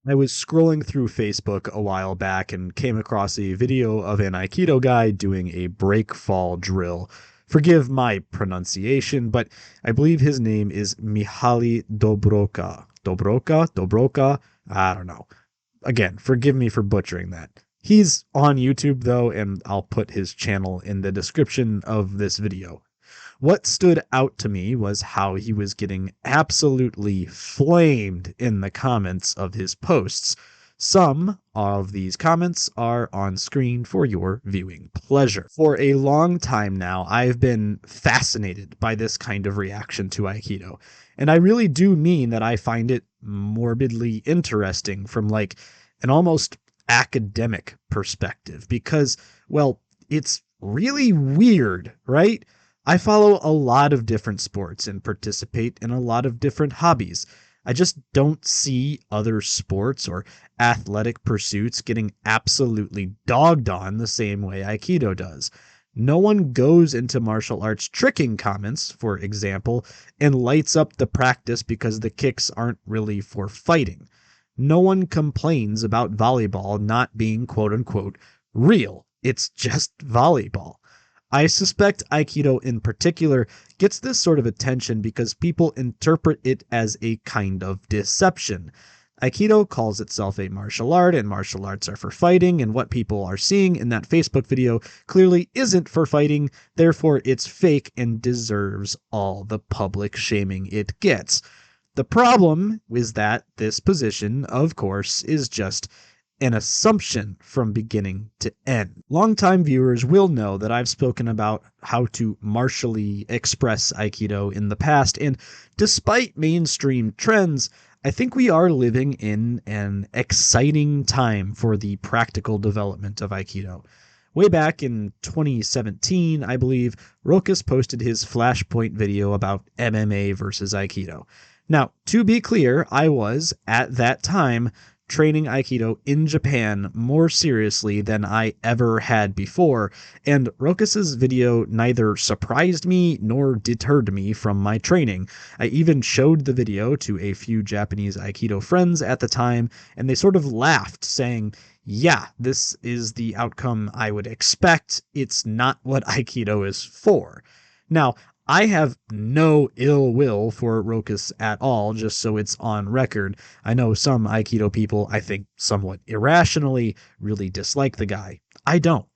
I was scrolling through Facebook a while back and came across a video of an Aikido guy doing a break fall drill. Forgive my pronunciation, but I believe his name is Mihaly Dobroka. Dobroka? Dobroka? I don't know. Again, forgive me for butchering that. He's on YouTube though, and I'll put his channel in the description of this video. What stood out to me was how he was getting absolutely flamed in the comments of his posts. Some of these comments are on screen for your viewing pleasure. For a long time now, I've been fascinated by this kind of reaction to Aikido. And I really do mean that I find it morbidly interesting from like an almost academic perspective because, well, it's really weird, right? I follow a lot of different sports and participate in a lot of different hobbies. I just don't see other sports or athletic pursuits getting absolutely dogged on the same way Aikido does. No one goes into martial arts tricking comments, for example, and lights up the practice because the kicks aren't really for fighting. No one complains about volleyball not being quote unquote real. It's just volleyball. I suspect Aikido in particular gets this sort of attention because people interpret it as a kind of deception. Aikido calls itself a martial art, and martial arts are for fighting, and what people are seeing in that Facebook video clearly isn't for fighting, therefore it's fake and deserves all the public shaming it gets. The problem is that this position, of course, is just an assumption from beginning to end. Longtime viewers will know that I've spoken about how to martially express Aikido in the past, and despite mainstream trends, I think we are living in an exciting time for the practical development of Aikido. Way back in 2017, I believe, Rokas posted his Flashpoint video about MMA versus Aikido. Now, to be clear, I was, at that time, training Aikido in Japan more seriously than I ever had before, and Rokas's video neither surprised me nor deterred me from my training. I even showed the video to a few Japanese Aikido friends at the time, and they sort of laughed, saying, yeah, this is the outcome I would expect. It's not what Aikido is for. Now, I have no ill will for Rokas at all, just so it's on record. I know some Aikido people, I think somewhat irrationally, really dislike the guy. I don't.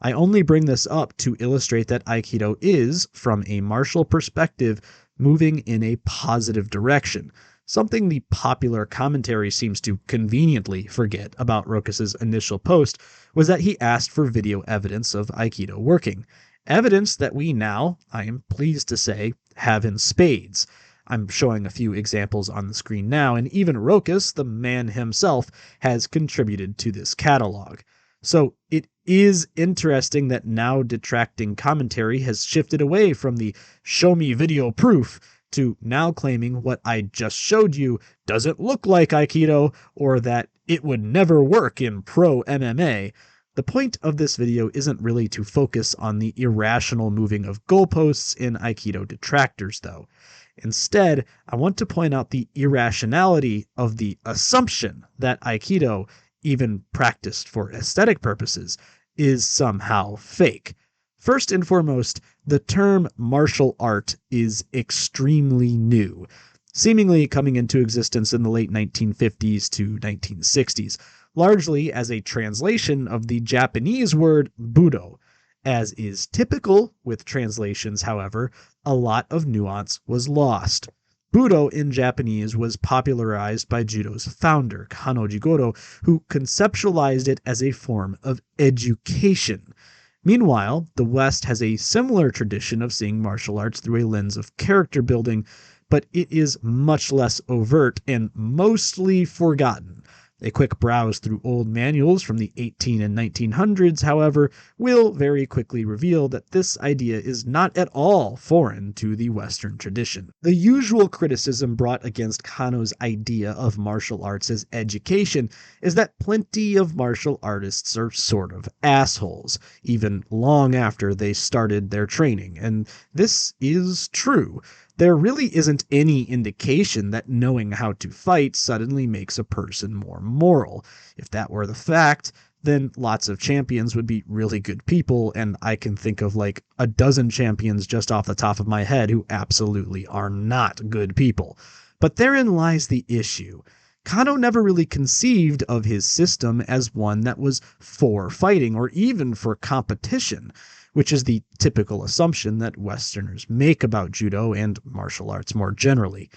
I only bring this up to illustrate that Aikido is, from a martial perspective, moving in a positive direction. Something the popular commentary seems to conveniently forget about Rokas's initial post was that he asked for video evidence of Aikido working. Evidence that we now, I am pleased to say, have in spades. I'm showing a few examples on the screen now, and even Rokas, the man himself, has contributed to this catalog. So it is interesting that now detracting commentary has shifted away from the show me video proof to now claiming what I just showed you doesn't look like Aikido, or that it would never work in pro MMA. The point of this video isn't really to focus on the irrational moving of goalposts in Aikido detractors, though. Instead, I want to point out the irrationality of the assumption that Aikido, even practiced for aesthetic purposes, is somehow fake. First and foremost, the term martial art is extremely new, seemingly coming into existence in the late 1950s to 1960s. Largely as a translation of the Japanese word budo. As is typical with translations, however, a lot of nuance was lost. Budo in Japanese was popularized by Judo's founder, Kano Jigoro, who conceptualized it as a form of education. Meanwhile, the West has a similar tradition of seeing martial arts through a lens of character building, but it is much less overt and mostly forgotten. A quick browse through old manuals from the 18 and 1900s, however, will very quickly reveal that this idea is not at all foreign to the Western tradition. The usual criticism brought against Kano's idea of martial arts as education is that plenty of martial artists are sort of assholes, even long after they started their training, and this is true. There really isn't any indication that knowing how to fight suddenly makes a person more moral. If that were the fact, then lots of champions would be really good people, and I can think of like a dozen champions just off the top of my head who absolutely are not good people. But therein lies the issue. Kano never really conceived of his system as one that was for fighting or even for competition, which is the typical assumption that Westerners make about judo and martial arts more generally.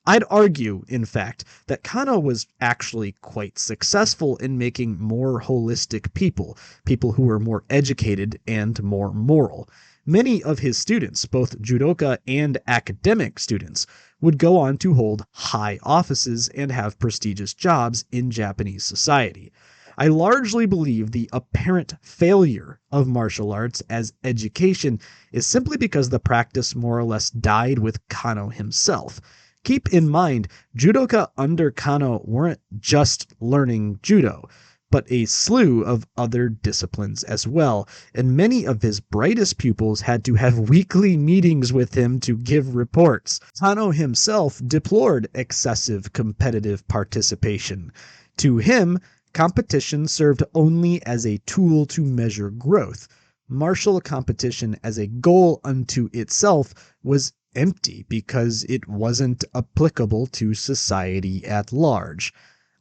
I'd argue, in fact, that Kano was actually quite successful in making more holistic people, people who were more educated and more moral. Many of his students, both judoka and academic students, would go on to hold high offices and have prestigious jobs in Japanese society. I largely believe the apparent failure of martial arts as education is simply because the practice more or less died with Kano himself. Keep in mind, judoka under Kano weren't just learning judo, but a slew of other disciplines as well, and many of his brightest pupils had to have weekly meetings with him to give reports. Kano himself deplored excessive competitive participation. To him, competition served only as a tool to measure growth. Martial competition as a goal unto itself was empty because it wasn't applicable to society at large.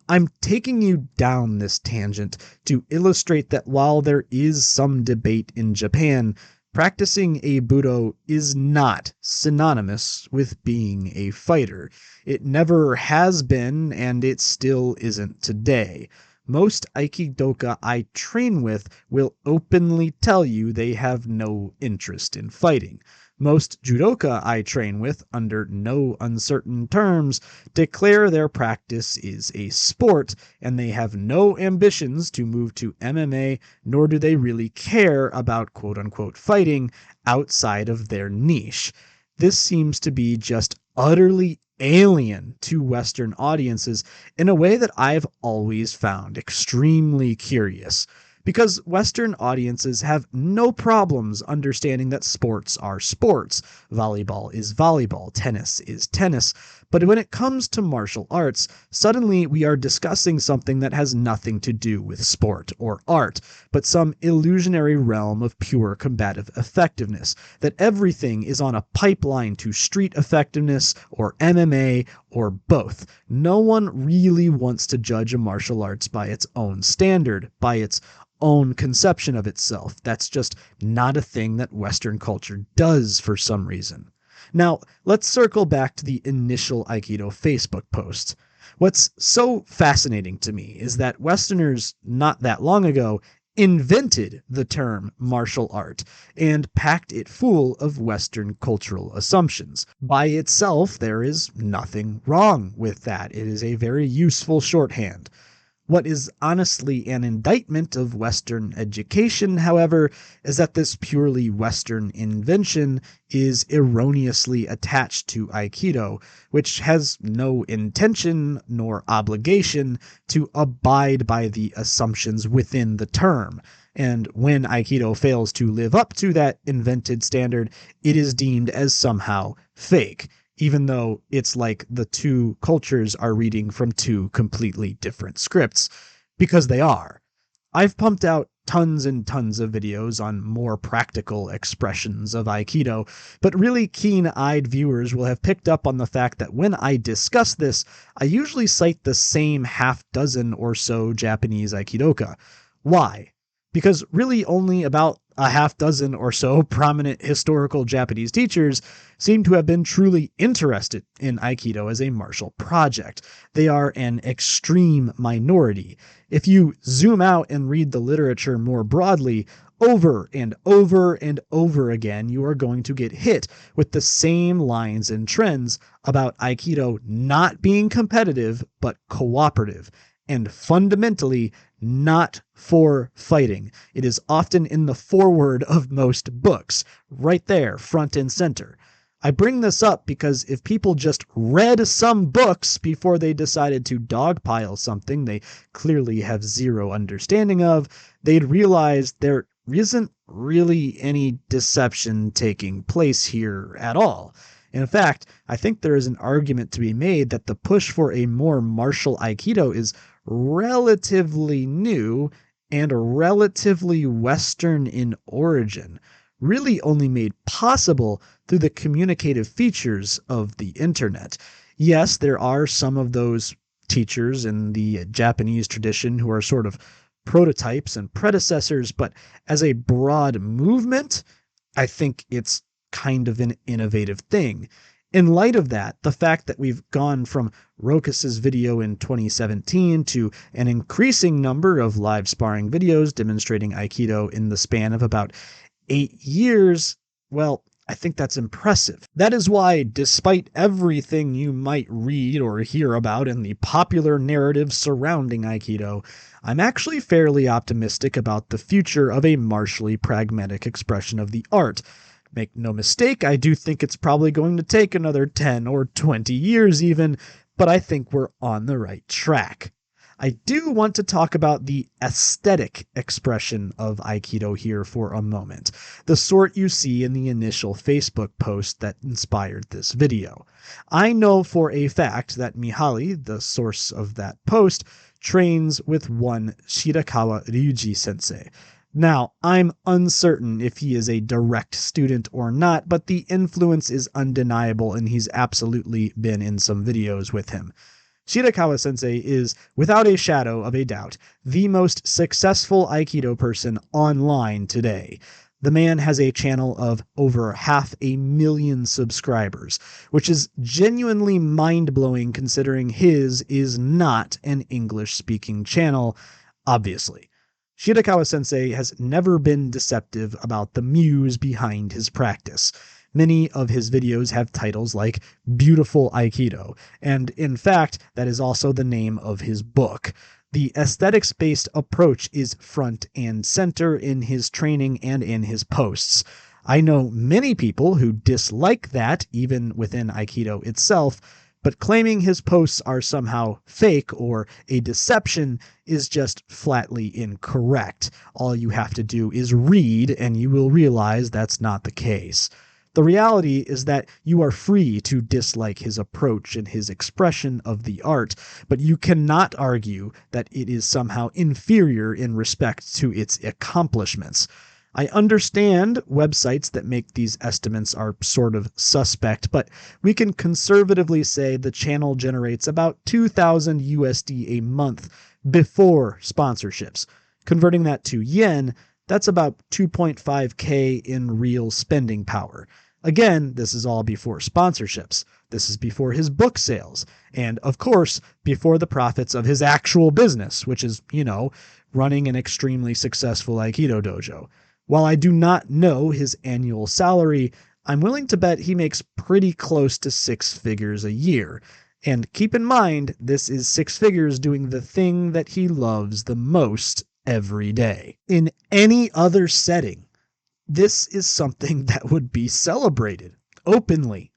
I'm taking you down this tangent to illustrate that while there is some debate in Japan, practicing a Budo is not synonymous with being a fighter. It never has been, and it still isn't today. Most Aikidoka I train with will openly tell you they have no interest in fighting. Most judoka I train with, under no uncertain terms, declare their practice is a sport, and they have no ambitions to move to MMA, nor do they really care about quote-unquote fighting outside of their niche. This seems to be just utterly alien to Western audiences in a way that I've always found extremely curious. Because Western audiences have no problems understanding that sports are sports. Volleyball is volleyball, tennis is tennis. But when it comes to martial arts, suddenly we are discussing something that has nothing to do with sport or art, but some illusionary realm of pure combative effectiveness, that everything is on a pipeline to street effectiveness or MMA or both. No one really wants to judge a martial arts by its own standard, by its own conception of itself. That's just not a thing that Western culture does for some reason. Now, let's circle back to the initial Aikido Facebook posts. What's so fascinating to me is that Westerners, not that long ago, invented the term martial art and packed it full of Western cultural assumptions. By itself, there is nothing wrong with that. It is a very useful shorthand. What is honestly an indictment of Western education, however, is that this purely Western invention is erroneously attached to Aikido, which has no intention nor obligation to abide by the assumptions within the term. And when Aikido fails to live up to that invented standard, it is deemed as somehow fake, even though it's like the two cultures are reading from two completely different scripts, because they are. I've pumped out tons and tons of videos on more practical expressions of Aikido, but really keen-eyed viewers will have picked up on the fact that when I discuss this, I usually cite the same half dozen or so Japanese Aikidoka. Why? Because really only about a half dozen or so prominent historical Japanese teachers seem to have been truly interested in Aikido as a martial project. They are an extreme minority. If you zoom out and read the literature more broadly, over and over and over again, you are going to get hit with the same lines and trends about Aikido not being competitive, but cooperative, and fundamentally not for fighting. It is often in the foreword of most books, right there, front and center. I bring this up because if people just read some books before they decided to dogpile something they clearly have zero understanding of, they'd realize there isn't really any deception taking place here at all. In fact, I think there is an argument to be made that the push for a more martial Aikido is relatively new and relatively Western in origin, really only made possible through the communicative features of the internet. Yes, there are some of those teachers in the Japanese tradition who are sort of prototypes and predecessors, but as a broad movement, I think it's kind of an innovative thing. In light of that, the fact that we've gone from Rokus's video in 2017 to an increasing number of live sparring videos demonstrating Aikido in the span of about 8 years, well, I think that's impressive. That is why, despite everything you might read or hear about in the popular narrative surrounding Aikido, I'm actually fairly optimistic about the future of a martially pragmatic expression of the art. Make no mistake, I do think it's probably going to take another 10 or 20 years even, but I think we're on the right track. I do want to talk about the aesthetic expression of Aikido here for a moment, the sort you see in the initial Facebook post that inspired this video. I know for a fact that Mihaly, the source of that post, trains with one Shirakawa Ryuji sensei. Now, I'm uncertain if he is a direct student or not, but the influence is undeniable and he's absolutely been in some videos with him. Shirakawa sensei is, without a shadow of a doubt, the most successful Aikido person online today. The man has a channel of over 500,000 subscribers, which is genuinely mind-blowing considering his is not an English-speaking channel, obviously. Shirakawa sensei has never been deceptive about the muse behind his practice. Many of his videos have titles like Beautiful Aikido, and in fact, that is also the name of his book. The aesthetics-based approach is front and center in his training and in his posts. I know many people who dislike that, even within Aikido itself, but claiming his posts are somehow fake or a deception is just flatly incorrect. All you have to do is read, and you will realize that's not the case. The reality is that you are free to dislike his approach and his expression of the art, but you cannot argue that it is somehow inferior in respect to its accomplishments. I understand websites that make these estimates are sort of suspect, but we can conservatively say the channel generates about 2,000 USD a month before sponsorships. Converting that to yen, that's about 2.5K in real spending power. Again, this is all before sponsorships. This is before his book sales. And, of course, before the profits of his actual business, which is, running an extremely successful Aikido dojo. While I do not know his annual salary, I'm willing to bet he makes pretty close to 6 figures a year. And keep in mind, this is 6 figures doing the thing that he loves the most every day. In any other setting, this is something that would be celebrated openly.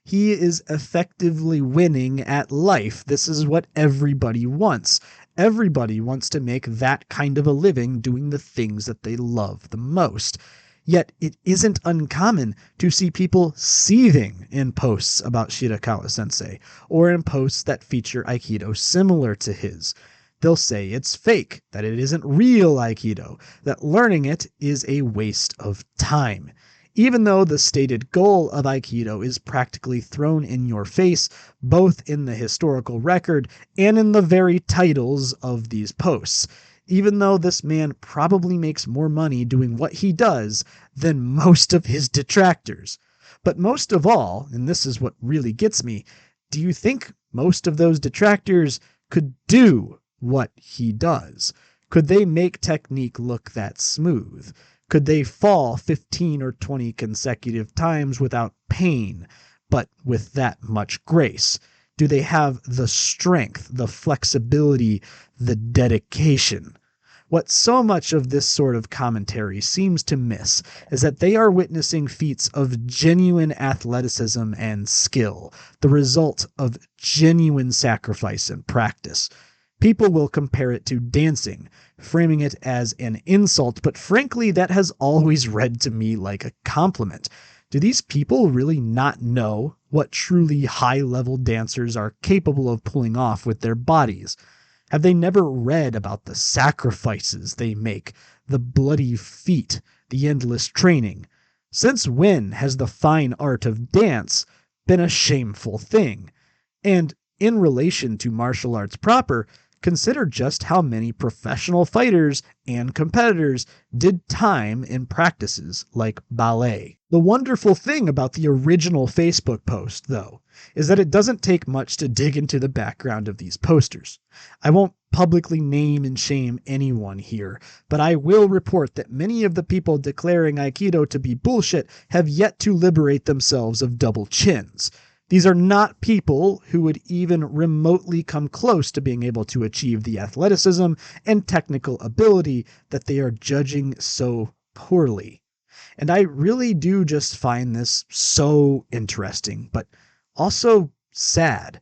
He is effectively winning at life. This is what everybody wants. Everybody wants to make that kind of a living doing the things that they love the most. Yet it isn't uncommon to see people seething in posts about Shirakawa sensei, or in posts that feature Aikido similar to his. They'll say it's fake, that it isn't real Aikido, that learning it is a waste of time. Even though the stated goal of Aikido is practically thrown in your face, both in the historical record and in the very titles of these posts. Even though this man probably makes more money doing what he does than most of his detractors. But most of all, and this is what really gets me, do you think most of those detractors could do what he does? Could they make technique look that smooth? Could they fall 15 or 20 consecutive times without pain, but with that much grace? Do they have the strength, the flexibility, the dedication? What so much of this sort of commentary seems to miss is that they are witnessing feats of genuine athleticism and skill, the result of genuine sacrifice and practice. People will compare it to dancing, framing it as an insult, but frankly, that has always read to me like a compliment. Do these people really not know what truly high-level dancers are capable of pulling off with their bodies? Have they never read about the sacrifices they make, the bloody feet, the endless training? Since when has the fine art of dance been a shameful thing? And in relation to martial arts proper, consider just how many professional fighters and competitors did time in practices like ballet. The wonderful thing about the original Facebook post, though, is that it doesn't take much to dig into the background of these posters. I won't publicly name and shame anyone here, but I will report that many of the people declaring Aikido to be bullshit have yet to liberate themselves of double chins. These are not people who would even remotely come close to being able to achieve the athleticism and technical ability that they are judging so poorly. And I really do just find this so interesting, but also sad.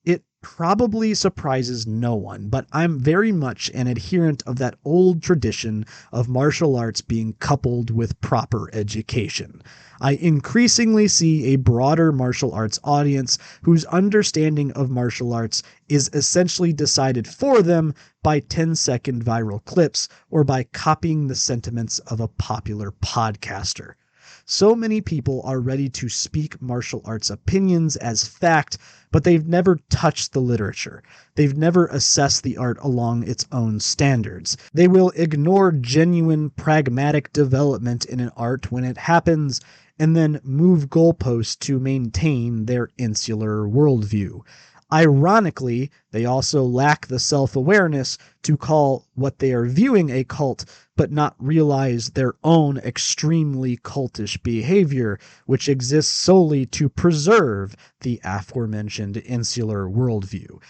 It probably surprises no one, but I'm very much an adherent of that old tradition of martial arts being coupled with proper education. I increasingly see a broader martial arts audience whose understanding of martial arts is essentially decided for them by 10-second viral clips or by copying the sentiments of a popular podcaster. So many people are ready to speak martial arts opinions as fact, but they've never touched the literature. They've never assessed the art along its own standards. They will ignore genuine pragmatic development in an art when it happens, and then move goalposts to maintain their insular worldview. Ironically, they also lack the self-awareness to call what they are viewing a cult, but not realize their own extremely cultish behavior, which exists solely to preserve the aforementioned insular worldview.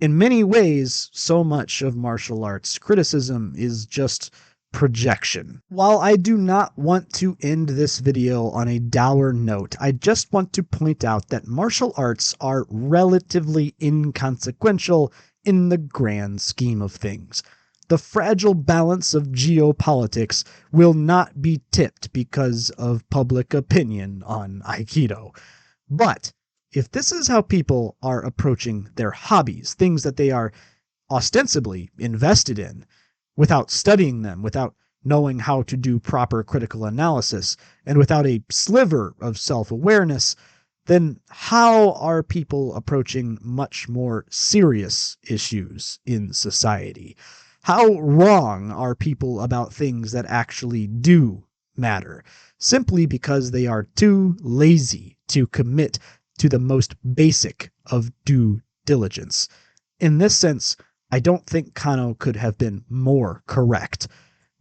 In many ways, so much of martial arts criticism is just projection. While I do not want to end this video on a dour note, I just want to point out that martial arts are relatively inconsequential in the grand scheme of things. The fragile balance of geopolitics will not be tipped because of public opinion on Aikido. But if this is how people are approaching their hobbies, things that they are ostensibly invested in, without studying them, without knowing how to do proper critical analysis, and without a sliver of self-awareness, then how are people approaching much more serious issues in society? How wrong are people about things that actually do matter, simply because they are too lazy to commit to the most basic of due diligence? In this sense, I don't think Kano could have been more correct.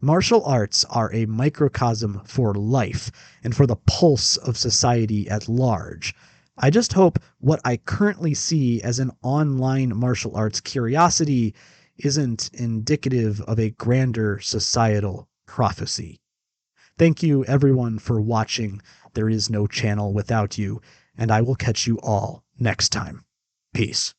Martial arts are a microcosm for life and for the pulse of society at large. I just hope what I currently see as an online martial arts curiosity isn't indicative of a grander societal prophecy. Thank you everyone for watching. There is no channel without you, and I will catch you all next time. Peace.